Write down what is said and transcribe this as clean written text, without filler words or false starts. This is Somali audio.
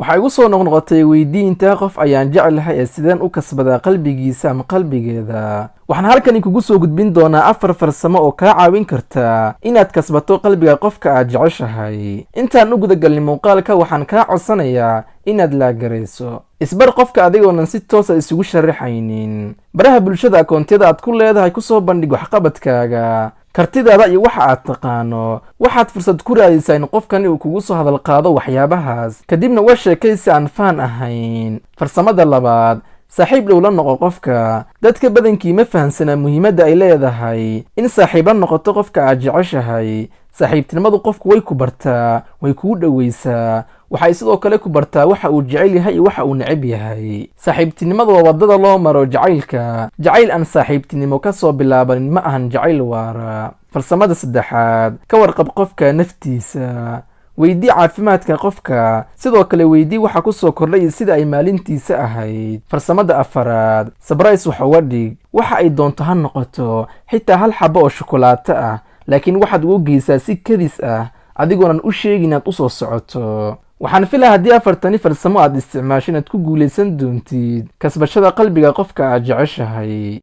waxay ugu soo noqnoqotay weydiinta qof ayaan jeclahay ee sideen u kasbadaa qalbigiisa ama qalbigeeda. waxaan halkan kugu soo gudbin doonaa 4 farsamo oo kaa caawin karta inaad kasbato qalbiga qofka aad jeceshahay. intaan u guda galin muuqaalka waxaan kaa codsanayaa inaad laagareyso. isbar qofka adigoonan si toos ah isugu sharaxaynin. baraha bulshada akoontiyada aad ku leedahay ku soo bandhig waxqabadkaaga, kartidaada iyo waxa aad taqaano. waxaad fursad ku raadisay in qofkani uu kugu soo hadal qaado waxyaabahaas, kadibna waa sheekaysi aan faan ahayn. farsamada labaad, saaxiib dhow la noqo qofka. dadka badankii ma fahansana muhiimadda ay leedahay in saaxiiba noqoto qofka aad jeceshahay. saaxiibtinimadu qofku way ku bartaa, way kugu dhoweysaa, waxay sidoo kale ku bartaa waxa uu jecel yahay iyo waxa uu neceb yahay. saaxiibtinimadu waa wadada loo maro jacaylka. jacayl aan saaxiibtinimo ka soo bilaabanin ma ahan jacayl waara. farsamada saddexaad, ka warqab qofka naftiisa. weydii caafimaadka qofka, sidoo kale weydii waxa ku soo kordhay sida ay maalintiisa ahayd. farsamada afaraad, surprise wax uga dhig. waxa ay doonto ha noqoto, xitaa hal xabo oo shukulaato ah, laakiin waxaad ugu geysaa si kadis ah adigoonan u sheegin inaad u soo socoto. waxaan filaa haddii 4 farsamo aad isticmaasho inaad ku guulaysan doontid kasbashada qalbiga qofka aad jeceshahay.